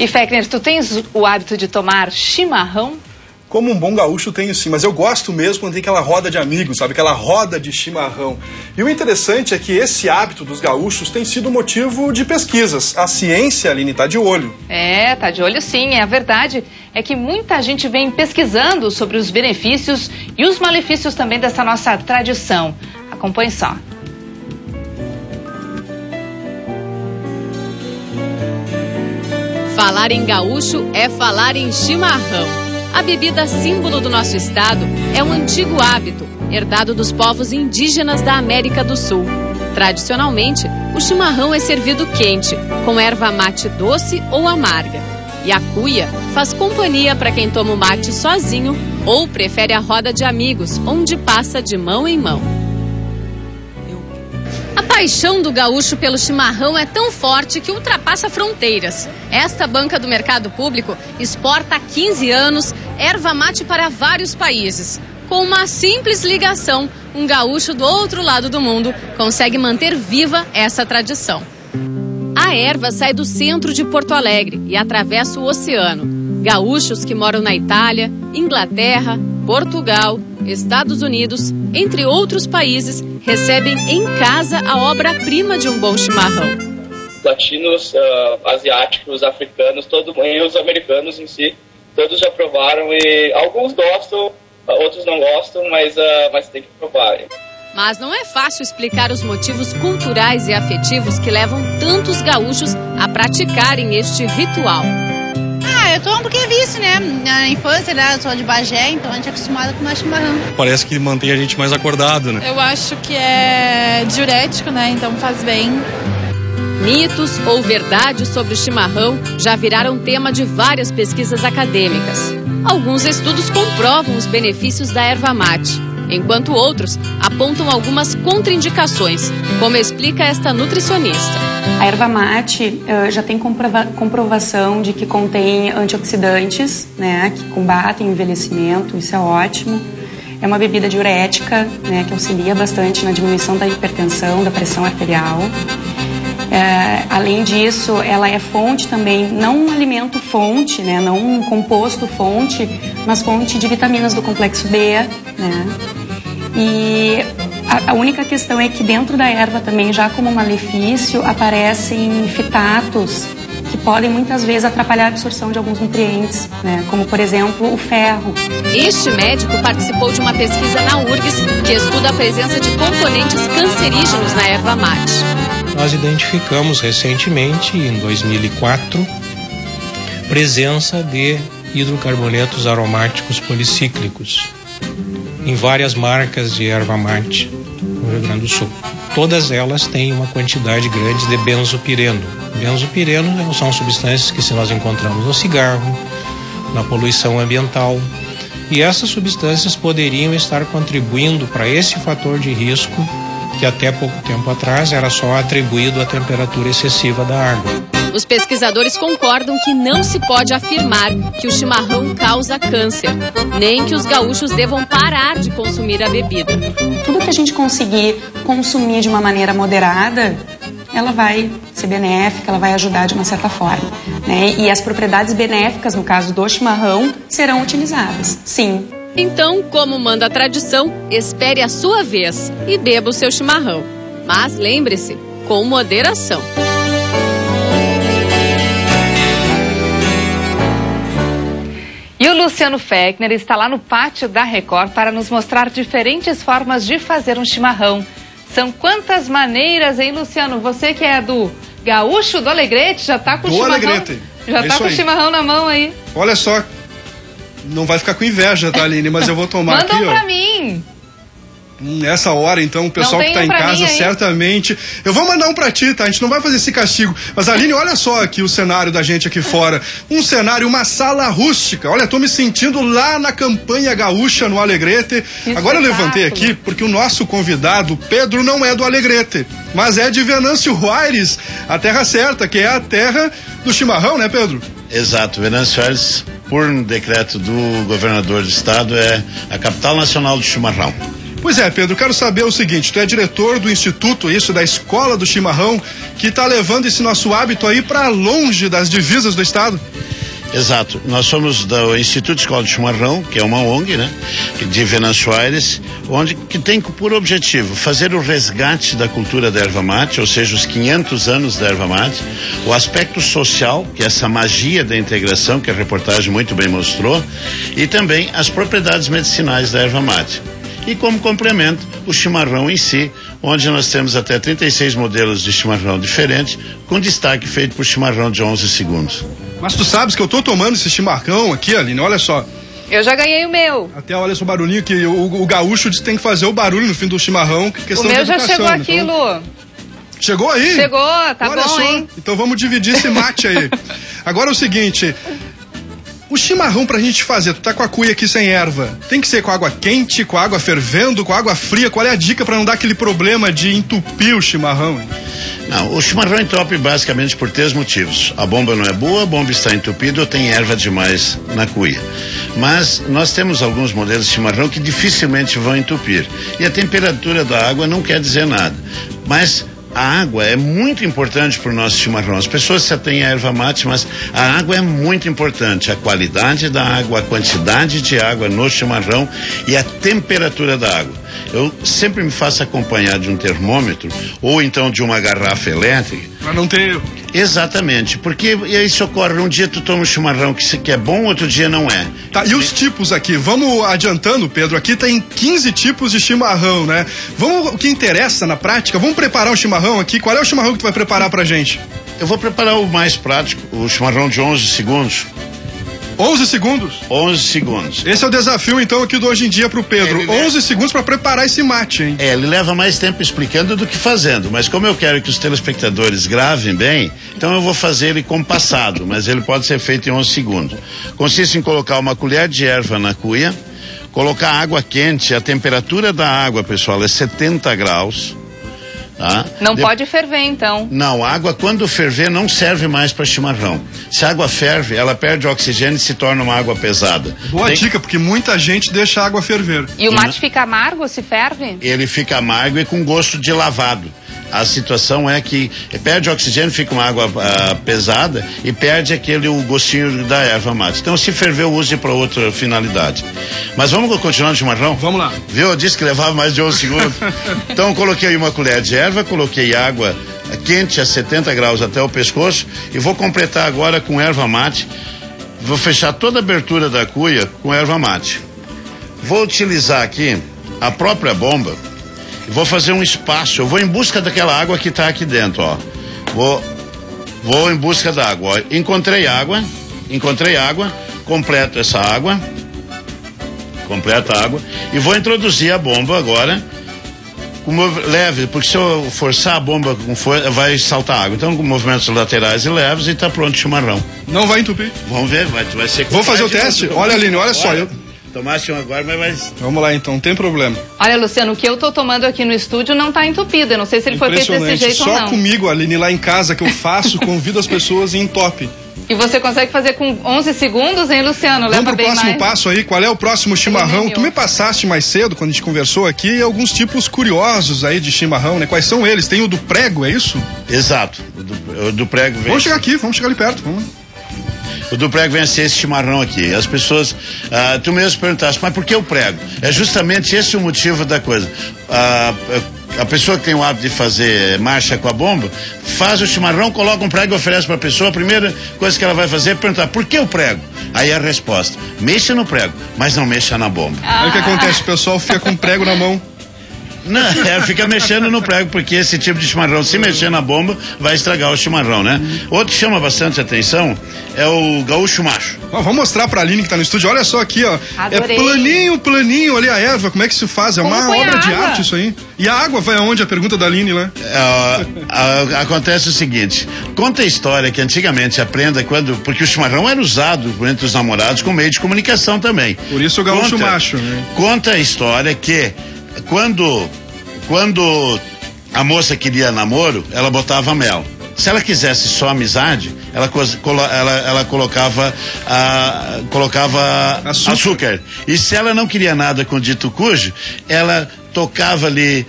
E Fechner, tu tens o hábito de tomar chimarrão? Como um bom gaúcho tenho sim, mas eu gosto mesmo quando tem aquela roda de amigos, sabe? Aquela roda de chimarrão. E o interessante é que esse hábito dos gaúchos tem sido motivo de pesquisas. A ciência, Aline, tá de olho. Tá de olho sim. A verdade é que muita gente vem pesquisando sobre os benefícios e os malefícios também dessa nossa tradição. Acompanhe só. Falar em gaúcho é falar em chimarrão. A bebida símbolo do nosso estado é um antigo hábito, herdado dos povos indígenas da América do Sul. Tradicionalmente, o chimarrão é servido quente, com erva mate doce ou amarga. E a cuia faz companhia para quem toma o mate sozinho ou prefere a roda de amigos, onde passa de mão em mão. A paixão do gaúcho pelo chimarrão é tão forte que ultrapassa fronteiras. Esta banca do mercado público exporta há 15 anos erva mate para vários países. Com uma simples ligação, um gaúcho do outro lado do mundo consegue manter viva essa tradição. A erva sai do centro de Porto Alegre e atravessa o oceano. Gaúchos que moram na Itália, Inglaterra, Portugal, Estados Unidos, entre outros países, recebem em casa a obra-prima de um bom chimarrão. Latinos, asiáticos, africanos, e os americanos em si, todos já provaram e alguns gostam, outros não gostam, mas tem que provar. Mas não é fácil explicar os motivos culturais e afetivos que levam tantos gaúchos a praticarem este ritual. Eu tomo porque é vício, né? Na infância, né? Eu sou de Bagé, então a gente é acostumado com mais chimarrão. Parece que mantém a gente mais acordado, né? Eu acho que é diurético, né? Então faz bem. Mitos ou verdades sobre o chimarrão já viraram tema de várias pesquisas acadêmicas. Alguns estudos comprovam os benefícios da erva mate, enquanto outros apontam algumas contraindicações, como explica esta nutricionista. A erva mate já tem comprovação de que contém antioxidantes, né, que combatem o envelhecimento, isso é ótimo. É uma bebida diurética, né, que auxilia bastante na diminuição da hipertensão, da pressão arterial. Além disso, ela é fonte também, não um alimento fonte, né, não um composto fonte, mas fonte de vitaminas do complexo B, né. E a única questão é que dentro da erva também, já como malefício, aparecem fitatos que podem muitas vezes atrapalhar a absorção de alguns nutrientes, né? Como por exemplo o ferro. Este médico participou de uma pesquisa na URGS que estuda a presença de componentes cancerígenos na erva mate. Nós identificamos recentemente, em 2004, presença de hidrocarbonetos aromáticos policíclicos em várias marcas de erva mate no Rio Grande do Sul. Todas elas têm uma quantidade grande de benzopireno. Benzopireno são substâncias que nós encontramos no cigarro, na poluição ambiental. E essas substâncias poderiam estar contribuindo para esse fator de risco que até pouco tempo atrás era só atribuído à temperatura excessiva da água. Os pesquisadores concordam que não se pode afirmar que o chimarrão causa câncer, nem que os gaúchos devam parar de consumir a bebida. Tudo que a gente conseguir consumir de uma maneira moderada, ela vai ser benéfica, ela vai ajudar de uma certa forma, né? E as propriedades benéficas, no caso do chimarrão, serão utilizadas, sim. Então, como manda a tradição, espere a sua vez e beba o seu chimarrão. Mas lembre-se, com moderação. E o Luciano Fechner está lá no pátio da Record para nos mostrar diferentes formas de fazer um chimarrão. São quantas maneiras, hein, Luciano? Você que é do gaúcho, do Alegrete, já está com o chimarrão. Alegrete. Já está com o chimarrão na mão aí. Olha só, não vai ficar com inveja, tá, Aline? Mas eu vou tomar aqui, ó. Manda um pra mim. Essa hora, então, o pessoal que está em casa, certamente... Eu vou mandar um pra ti, tá? A gente não vai fazer esse castigo. Mas, Aline, olha só aqui o cenário da gente aqui fora. Um cenário, uma sala rústica. Olha, tô me sentindo lá na campanha gaúcha, no Alegrete. Agora eu levantei aqui porque o nosso convidado, Pedro, não é do Alegrete, mas é de Venâncio Aires, a terra certa, que é a terra do chimarrão, né, Pedro? Exato. Venâncio Aires, por decreto do governador do estado, é a capital nacional do chimarrão. Pois é, Pedro, quero saber o seguinte, tu é diretor do instituto, da escola do chimarrão, que está levando esse nosso hábito aí para longe das divisas do estado. Exato, nós somos do Instituto Escola do Chimarrão, que é uma ONG, né, de Venâncio Aires, que tem por objetivo fazer o resgate da cultura da erva mate, ou seja, os 500 anos da erva mate, o aspecto social, que é essa magia da integração, que a reportagem muito bem mostrou, e também as propriedades medicinais da erva mate. E como complemento, o chimarrão em si, onde nós temos até 36 modelos de chimarrão diferentes, com destaque feito por chimarrão de 11 segundos. Mas tu sabes que eu tô tomando esse chimarrão aqui, Aline, olha só. Eu já ganhei o meu. Até olha só o barulhinho que o gaúcho diz que tem que fazer o barulho no fim do chimarrão, que questão de educação. O meu já chegou aqui, então... Lu. Chegou aí? Chegou, tá olha bom, só. hein? Então vamos dividir esse mate aí. Agora é o seguinte... O chimarrão pra gente fazer, tu tá com a cuia aqui sem erva, tem que ser com água quente, com água fervendo, com água fria? Qual é a dica pra não dar aquele problema de entupir o chimarrão? Hein? Não, o chimarrão entope basicamente por 3 motivos. A bomba não é boa, a bomba está entupida ou tem erva demais na cuia. Mas nós temos alguns modelos de chimarrão que dificilmente vão entupir. E a temperatura da água não quer dizer nada. Mas a água é muito importante para o nosso chimarrão. As pessoas só têm a erva mate, mas a água é muito importante. A qualidade da água, a quantidade de água no chimarrão e a temperatura da água. Eu sempre me faço acompanhar de um termômetro ou então de uma garrafa elétrica. Mas não tem erro. Exatamente, porque isso ocorre, um dia tu toma um chimarrão que é bom, outro dia não é. Tá, e os tipos aqui, vamos adiantando, Pedro, aqui tem 15 tipos de chimarrão, né? O que interessa na prática, vamos preparar um chimarrão aqui, qual é o chimarrão que tu vai preparar pra gente? Eu vou preparar o mais prático, o chimarrão de 11 segundos. 11 segundos? 11 segundos. Esse é o desafio, então, aqui do Hoje em Dia pro Pedro. 11 segundos para preparar esse mate, hein? Ele leva mais tempo explicando do que fazendo, mas como eu quero que os telespectadores gravem bem, então eu vou fazer ele compassado, mas ele pode ser feito em 11 segundos. Consiste em colocar uma colher de erva na cuia, colocar água quente, a temperatura da água, pessoal, é 70 graus. Tá? Não pode ferver, então. Não, a água quando ferver não serve mais para chimarrão. Se a água ferve, ela perde oxigênio e se torna uma água pesada. Boa dica, porque muita gente deixa a água ferver. E o mate fica amargo se ferve? Ele fica amargo e com gosto de lavado. A situação é que perde oxigênio, fica uma água pesada e perde o gostinho da erva mate. Então, se ferver, use para outra finalidade. Mas vamos continuar no chimarrão? Vamos lá. Viu? Eu disse que levava mais de 11 segundos. Então, eu coloquei uma colher de erva, coloquei água quente a 70 graus até o pescoço e vou completar agora com erva mate. Vou fechar toda a abertura da cuia com erva mate. Vou utilizar aqui a própria bomba. Vou fazer um espaço, eu vou em busca daquela água que está aqui dentro, ó. Vou em busca da água, ó. Encontrei água, completo essa água, completa a água, e vou introduzir a bomba agora, leve, porque se eu forçar a bomba com força, vai saltar água. Então, com movimentos laterais e leves, e está pronto o chimarrão. Não vai entupir? Vamos ver, vai ser... Vou fazer o teste? Olha, Aline, olha só, Tomaste um agora, mas vai... Vamos lá, então, não tem problema. Olha, Luciano, o que eu tô tomando aqui no estúdio não tá entupido. Eu não sei se ele foi feito desse jeito ou não. Só comigo, Aline, lá em casa, que eu faço, convido as pessoas e entope. E você consegue fazer com 11 segundos, hein, Luciano? Vamos pro próximo passo aí. Qual é o próximo chimarrão? Tu me passaste mais cedo, quando a gente conversou aqui, alguns tipos curiosos aí de chimarrão, né? Quais são eles? Tem o do prego, é isso? Exato. O do prego vem... Vamos chegar aqui, vamos chegar ali perto, vamos lá. O do prego vem a ser esse chimarrão aqui. As pessoas, tu mesmo perguntaste, mas por que o prego? É justamente esse o motivo da coisa. A pessoa que tem o hábito de fazer marcha com a bomba, faz o chimarrão, coloca um prego e oferece para a pessoa. A primeira coisa que ela vai fazer é perguntar, por que o prego? Aí a resposta, mexa no prego, mas não mexa na bomba. Aí o que acontece? O pessoal fica com o prego na mão. Não, fica mexendo no prego, porque esse tipo de chimarrão, se mexer na bomba, vai estragar o chimarrão, né? Outro que chama bastante atenção é o gaúcho macho. Vamos mostrar pra Aline que tá no estúdio, olha só aqui, ó. Adorei. É planinho ali a erva, como é que se faz? É uma obra de arte isso aí. E a água vai aonde? A pergunta da Aline, né? Acontece o seguinte, conta a história que antigamente aprenda porque o chimarrão era usado entre os namorados como meio de comunicação também. Por isso o gaúcho macho, né? Conta a história que quando a moça queria namoro, ela botava mel. Se ela quisesse só amizade, ela colocava açúcar. E se ela não queria nada com dito cujo, ela tocava ali,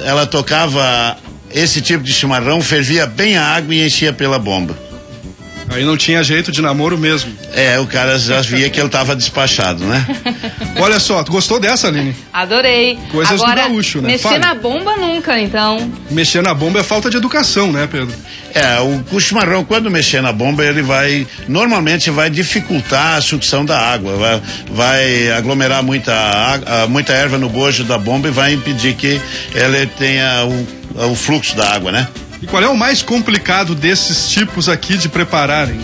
ela tocava esse tipo de chimarrão, fervia bem a água e enchia pela bomba. Aí não tinha jeito de namoro mesmo. O cara já via que ele tava despachado, né? Olha só, tu gostou dessa, Aline? Adorei. Coisas Agora, do gaúcho, né? Mexer na bomba nunca, então. Mexer na bomba é falta de educação, né, Pedro? O chimarrão, quando mexer na bomba, ele normalmente vai dificultar a sucção da água, vai aglomerar muita erva no bojo da bomba e vai impedir que ele tenha o fluxo da água, né? E qual é o mais complicado desses tipos aqui de prepararem?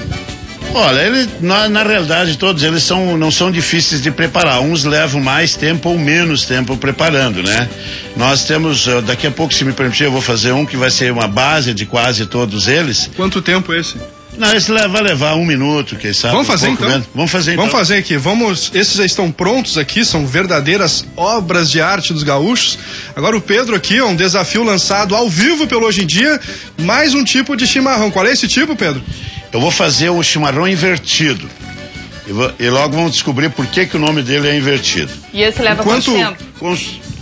Olha, na realidade todos eles não são difíceis de preparar. Uns levam mais tempo ou menos tempo preparando, né? Nós temos, daqui a pouco, se me permitir, eu vou fazer um que vai ser uma base de quase todos eles. Quanto tempo esse? Não, esse vai levar 1 minuto, quem sabe. Vamos fazer então? Vamos fazer aqui. Esses já estão prontos aqui, são verdadeiras obras de arte dos gaúchos. Agora o Pedro aqui, um desafio lançado ao vivo pelo Hoje em Dia, mais um tipo de chimarrão. Qual é esse tipo, Pedro? Eu vou fazer o chimarrão invertido. E logo vamos descobrir por que o nome dele é invertido. E esse leva quanto tempo?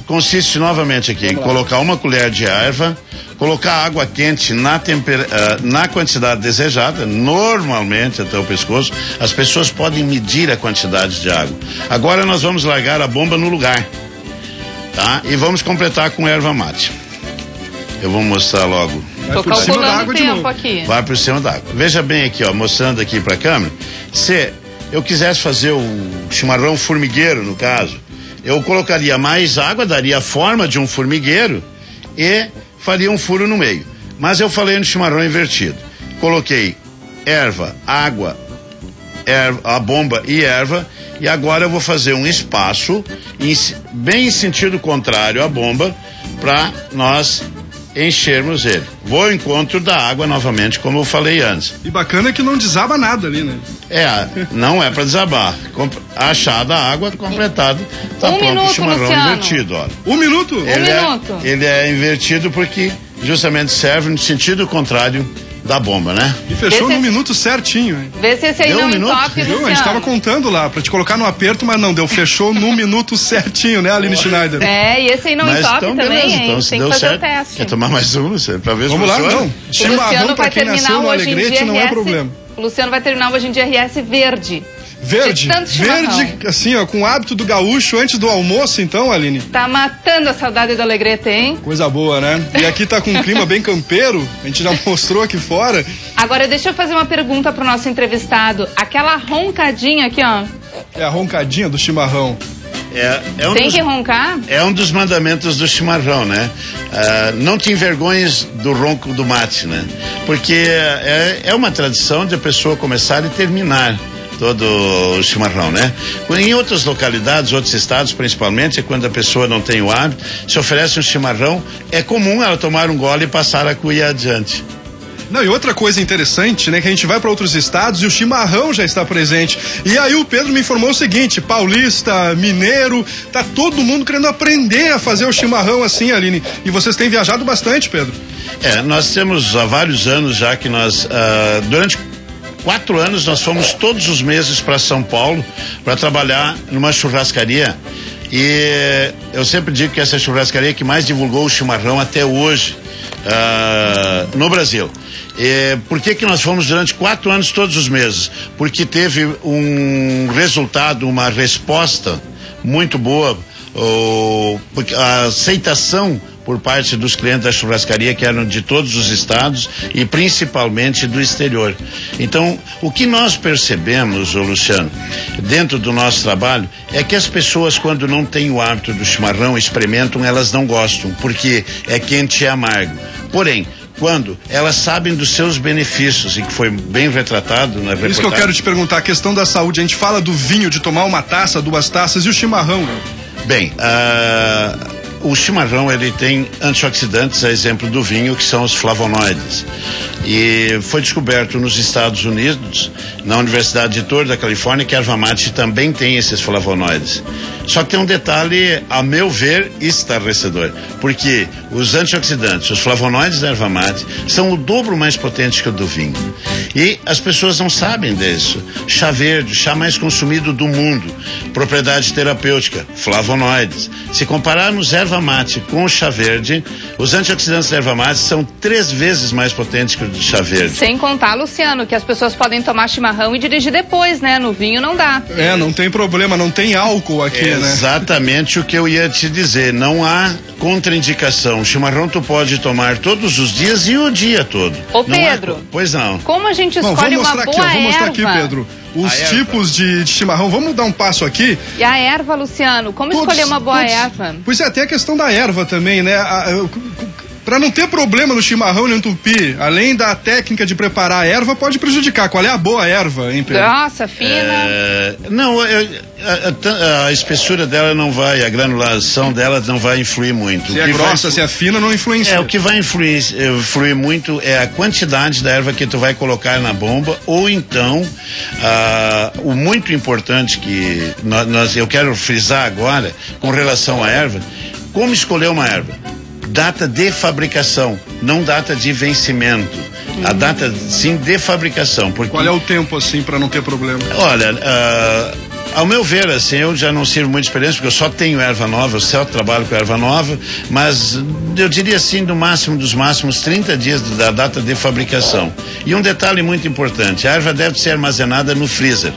Consiste novamente aqui em colocar 1 colher de erva, colocar água quente na quantidade desejada, normalmente até o pescoço. As pessoas podem medir a quantidade de água. Agora nós vamos largar a bomba no lugar, tá? E vamos completar com erva mate. Eu vou mostrar logo. Tô calculando o tempo aqui. Vai por cima da água. Veja bem aqui, ó, mostrando aqui para a câmera. Se eu quisesse fazer o chimarrão formigueiro, no caso, eu colocaria mais água, daria a forma de um formigueiro e faria um furo no meio. Mas eu falei no chimarrão invertido. Coloquei erva, água, a bomba e erva, e agora eu vou fazer um espaço bem em sentido contrário à bomba para nós enchermos ele. Vou ao encontro da água novamente, como eu falei antes. E bacana é que não desaba nada ali, né? Não é para desabar. Achada a água, completado, tá pronto o chimarrão Luciano. Invertido, olha. 1 minuto? Ele é invertido porque justamente serve no sentido contrário da bomba, né? E fechou no minuto certinho, hein? Vê se esse aí não entope, Luciano. A gente tava contando lá, pra te colocar no aperto, mas não, fechou no minuto certinho, né, Aline Schneider? E esse aí não entope também, beleza, hein? Então, tem que fazer certo, o teste. Quer tomar mais um, Luciano? Pra ver se vamos lá, funciona? não. Chimarrão pra quem nasceu no Alegrete não é problema. O Luciano vai terminar hoje em dia RS verde. Verde, assim, ó, com o hábito do gaúcho antes do almoço, então, Aline? Tá matando a saudade do Alegrete, hein? Coisa boa, né? E aqui tá com um clima bem campeiro, a gente já mostrou aqui fora. Agora, deixa eu fazer uma pergunta pro nosso entrevistado. Aquela roncadinha aqui, ó. É a roncadinha do chimarrão. Tem que roncar? É um dos mandamentos do chimarrão, né? Não te envergonhes do ronco do mate, né? Porque é uma tradição de a pessoa começar e terminar todo o chimarrão, né? Em outras localidades, outros estados principalmente, é quando a pessoa não tem o hábito, se oferece um chimarrão, é comum ela tomar um gole e passar a cuia adiante. Não, e outra coisa interessante, né, que a gente vai para outros estados e o chimarrão já está presente. E aí o Pedro me informou o seguinte: paulista, mineiro, tá todo mundo querendo aprender a fazer o chimarrão assim, Aline. E vocês têm viajado bastante, Pedro? Nós temos há vários anos já que nós, durante 4 anos, nós fomos todos os meses para São Paulo para trabalhar numa churrascaria. E eu sempre digo que essa churrascaria é que mais divulgou o chimarrão até hoje no Brasil. Por que nós fomos durante 4 anos todos os meses? Porque teve um resultado, uma resposta muito boa, porque a aceitação por parte dos clientes da churrascaria, que eram de todos os estados e principalmente do exterior. Então, o que nós percebemos, Luciano, dentro do nosso trabalho, é que as pessoas, quando não têm o hábito do chimarrão, experimentam, elas não gostam, porque é quente e amargo. Porém, quando elas sabem dos seus benefícios, e que foi bem retratado na reportagem. Isso que eu quero te perguntar, a questão da saúde, a gente fala do vinho, de tomar 1 taça, 2 taças, e o chimarrão? Bem, O chimarrão, ele tem antioxidantes, a exemplo do vinho, que são os flavonoides. E foi descoberto nos Estados Unidos, na Universidade de Torrey, da Califórnia, que a erva mate também tem esses flavonoides. Só que tem um detalhe, a meu ver, estarrecedor, porque os antioxidantes, os flavonoides da erva mate, são o dobro mais potentes que o do vinho. E as pessoas não sabem disso. Chá verde, chá mais consumido do mundo, propriedade terapêutica, flavonoides. Se compararmos erva mate com o chá verde, os antioxidantes da erva mate são 3 vezes mais potentes que o do chá verde. Sem contar, Luciano, que as pessoas podem tomar chimarrão e dirigir depois, né? No vinho não dá. Não tem problema, não tem álcool aqui, né? Exatamente o que eu ia te dizer, não há contraindicação. O chimarrão tu pode tomar todos os dias e o dia todo. Ô Pedro, pois não. Como a gente escolhe uma boa erva? Vou mostrar aqui, Pedro, os tipos de chimarrão. Vamos dar um passo aqui. E a erva, Luciano, como escolher uma boa erva? Pois é, tem a questão da erva também, né? Para não ter problema no chimarrão e no entupi, além da técnica de preparar a erva, pode prejudicar. Qual é a boa erva, hein, Pedro? Grossa, fina? Não, a espessura dela não vai, a granulação dela não vai influir muito. Se é grossa, se é fina, não influencia. O que vai influir muito é a quantidade da erva que tu vai colocar na bomba, ou então, o muito importante que eu quero frisar agora, com relação à erva, como escolher uma erva? Data de fabricação, não data de vencimento. A data, sim, de fabricação. Porque... Qual é o tempo, assim, para não ter problema? Olha, ao meu ver, assim, eu já não sirvo muita experiência, porque eu só tenho erva nova, eu só trabalho com erva nova, mas eu diria assim, no máximo dos máximos, 30 dias da data de fabricação. E um detalhe muito importante, a erva deve ser armazenada no freezer.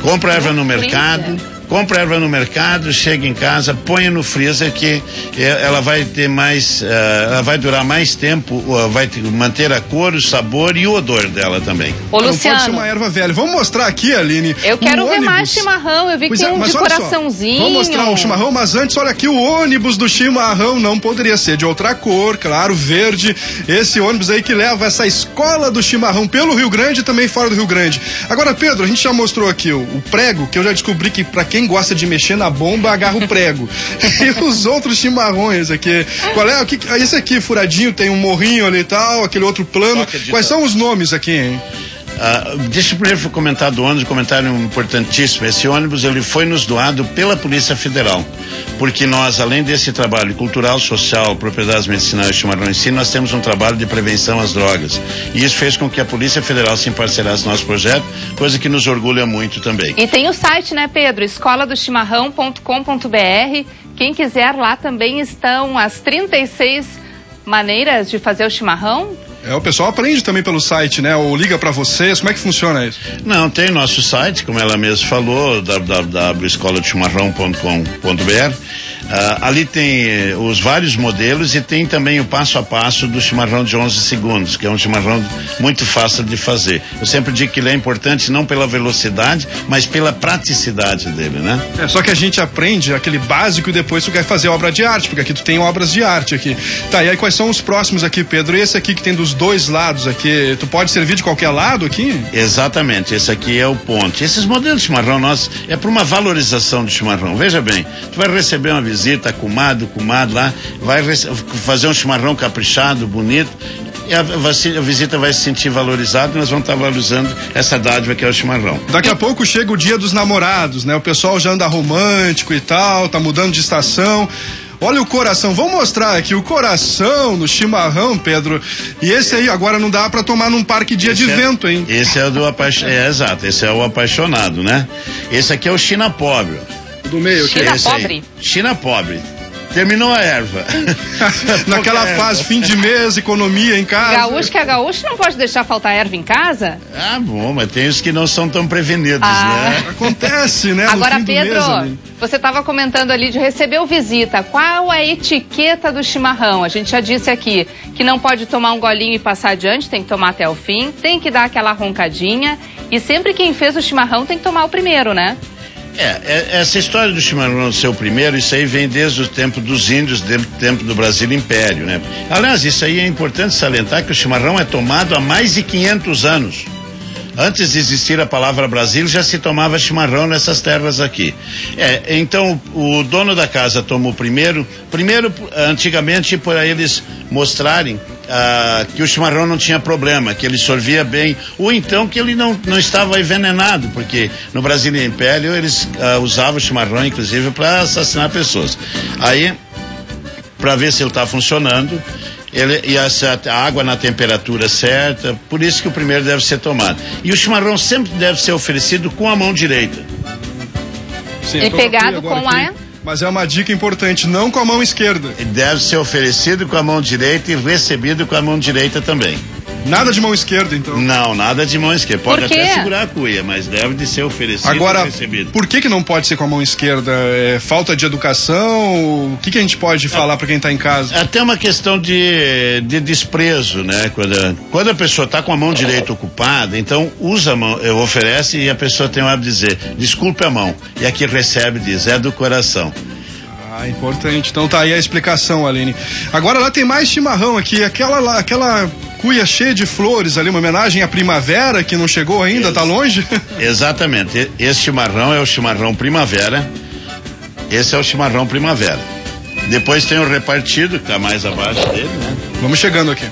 Compra a erva no mercado... Compra a erva no mercado, chega em casa, põe no freezer que ela vai ter mais, ela vai durar mais tempo, vai manter a cor, o sabor e o odor dela também. Ô, Luciano, não pode ser uma erva velha. Vamos mostrar aqui, Aline. Eu quero ver mais chimarrão, eu vi que tem um de coraçãozinho. Vamos mostrar o chimarrão, mas antes, olha aqui, o ônibus do chimarrão não poderia ser de outra cor, claro, verde. Esse ônibus aí que leva essa escola do chimarrão pelo Rio Grande e também fora do Rio Grande. Agora, Pedro, a gente já mostrou aqui o prego, que eu já descobri que pra quem gosta de mexer na bomba, agarra o prego. E os outros chimarrões aqui. Qual é? Esse aqui, furadinho, tem um morrinho ali e tal, aquele outro plano. Quais são os nomes aqui, hein? Deixa eu primeiro comentar do ônibus, um comentário importantíssimo. Esse ônibus, ele foi nos doado pela Polícia Federal, porque nós, além desse trabalho cultural, social, propriedades medicinais e chimarrão em si, nós temos um trabalho de prevenção às drogas. E isso fez com que a Polícia Federal se emparcerasse no nosso projeto, coisa que nos orgulha muito também. E tem o site, né, Pedro? escoladoschimarrão.com.br. Quem quiser, lá também estão as 36 maneiras de fazer o chimarrão. O pessoal aprende também pelo site, né? Ou liga pra vocês, como é que funciona isso? Não, tem nosso site, como ela mesma falou, www.escoladoschimarrão.com.br. Ali tem os vários modelos e tem também o passo a passo do chimarrão de 11 segundos, que é um chimarrão muito fácil de fazer. Eu sempre digo que ele é importante não pela velocidade, mas pela praticidade dele, né? Só que a gente aprende aquele básico e depois tu quer fazer obra de arte, porque aqui tu tem obras de arte aqui. Tá, e aí quais são os próximos aqui, Pedro? E esse aqui que tem dos dois lados aqui, tu pode servir de qualquer lado aqui? Exatamente, esse aqui é o ponte. Esses modelos de chimarrão nossos é para uma valorização do chimarrão. Veja bem, tu vai receber uma visita, comadre lá, vai fazer um chimarrão caprichado, bonito, e a visita vai se sentir valorizada e nós vamos estar valorizando essa dádiva que é o chimarrão. Daqui a pouco chega o dia dos namorados, né? O pessoal já anda romântico e tal, tá mudando de estação. Olha o coração, vamos mostrar aqui o coração no chimarrão, Pedro. E esse aí agora não dá pra tomar num parque dia de vento, hein? Esse é o do exato, esse é o apaixonado, né? Esse aqui é o China Pobre. Do meio, que é esse aí? China Pobre. Terminou a erva. Naquela fase, fim de mês, economia em casa. Gaúcho que é gaúcho não pode deixar faltar erva em casa? Bom, mas tem os que não são tão prevenidos, né? Acontece, né? Agora, Pedro, você estava comentando ali de receber visita. Qual a etiqueta do chimarrão? A gente já disse aqui que não pode tomar um golinho e passar adiante, tem que tomar até o fim, tem que dar aquela roncadinha. E sempre quem fez o chimarrão tem que tomar o primeiro, né? Essa história do chimarrão ser o primeiro, isso aí vem desde o tempo dos índios, desde o tempo do Brasil Império, né? Aliás, isso aí é importante salientar que o chimarrão é tomado há mais de 500 anos. Antes de existir a palavra Brasil, já se tomava chimarrão nessas terras aqui. Então, o dono da casa tomou primeiro, antigamente, para eles mostrarem que o chimarrão não tinha problema, que ele sorvia bem, ou então que ele não estava envenenado, porque no Brasil Império eles usavam o chimarrão, inclusive, para assassinar pessoas. Aí, para ver se ele está funcionando, a água na temperatura certa, por isso que o primeiro deve ser tomado. E o chimarrão sempre deve ser oferecido com a mão direita. Sim, e pegado com a... Mas é uma dica importante, não com a mão esquerda. Deve ser oferecido com a mão direita e recebido com a mão direita também. Nada de mão esquerda, então? Não, nada de mão esquerda. Pode até segurar a cuia, mas deve de ser oferecido e recebido. Por que não pode ser com a mão esquerda? É falta de educação? O que a gente pode falar para quem está em casa? Até uma questão de desprezo, né? Quando a pessoa está com a mão direita ocupada, então usa a mão, oferece e a pessoa tem o hábito de dizer, desculpe a mão. E a que recebe diz, é do coração. Importante. Então tá aí a explicação, Aline. Agora lá tem mais chimarrão aqui, aquela cuia cheia de flores ali, uma homenagem à primavera que não chegou ainda, tá longe? Exatamente. Esse chimarrão é o chimarrão primavera. Esse é o chimarrão primavera. Depois tem o repartido, que tá mais abaixo dele, né? Vamos chegando aqui.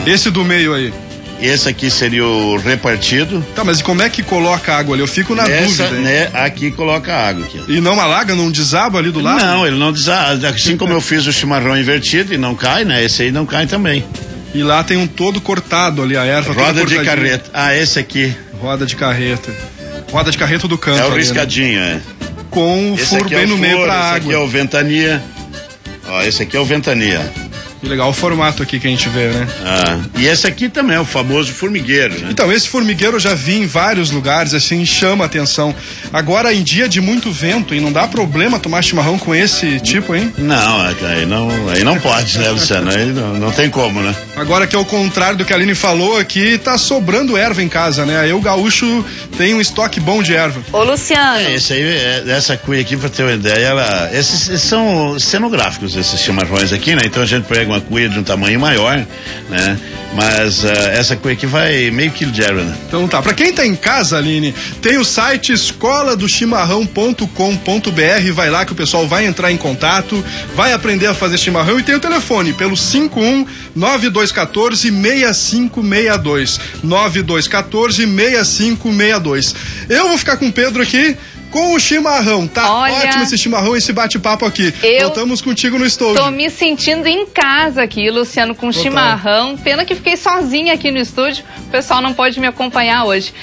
Esse do meio aí. Esse aqui seria o repartido. Tá, mas e como é que coloca a água ali? Eu fico na dúvida. Né, aqui coloca a água. Aqui. E não alaga, não desaba ali do lado? Não, ele não desaba. Assim como eu fiz o chimarrão invertido e não cai, né? Esse aí não cai também. E lá tem um todo cortado ali, a erva. Roda de carreta. Esse aqui. Roda de carreta. Roda de carreta do canto. É o ali, riscadinho, né? Com o furo bem no meio pra água. Esse aqui é o ventania. Esse aqui é o ventania. Que legal o formato aqui que a gente vê, né? E esse aqui também é o famoso formigueiro, né? Então, esse formigueiro eu já vi em vários lugares, assim, chama a atenção. Agora, em dia de muito vento, e não dá problema tomar chimarrão com esse tipo, hein? Não, aí não pode, né, Luciano? Aí não tem como, né? Agora que é o contrário do que a Aline falou aqui, tá sobrando erva em casa, né? Aí o gaúcho tem um estoque bom de erva. Ô, Luciano. Essa cuia aqui, pra ter uma ideia, esses são cenográficos, esses chimarrões aqui, né? Então a gente pega uma cuia de um tamanho maior, né? Mas essa cuia aqui vai meio quilo de erva, né? Então tá, pra quem tá em casa, Aline, tem o site escoladochimarrão.com.br, vai lá que o pessoal vai entrar em contato, vai aprender a fazer chimarrão e tem o telefone pelo 51-9214-6562, 9214-6562. Eu vou ficar com o Pedro aqui com o chimarrão, tá? Olha, ótimo esse chimarrão, esse bate-papo aqui. Voltamos contigo no estúdio. Tô me sentindo em casa aqui, Luciano, com chimarrão. Pena que fiquei sozinha aqui no estúdio, o pessoal não pode me acompanhar hoje.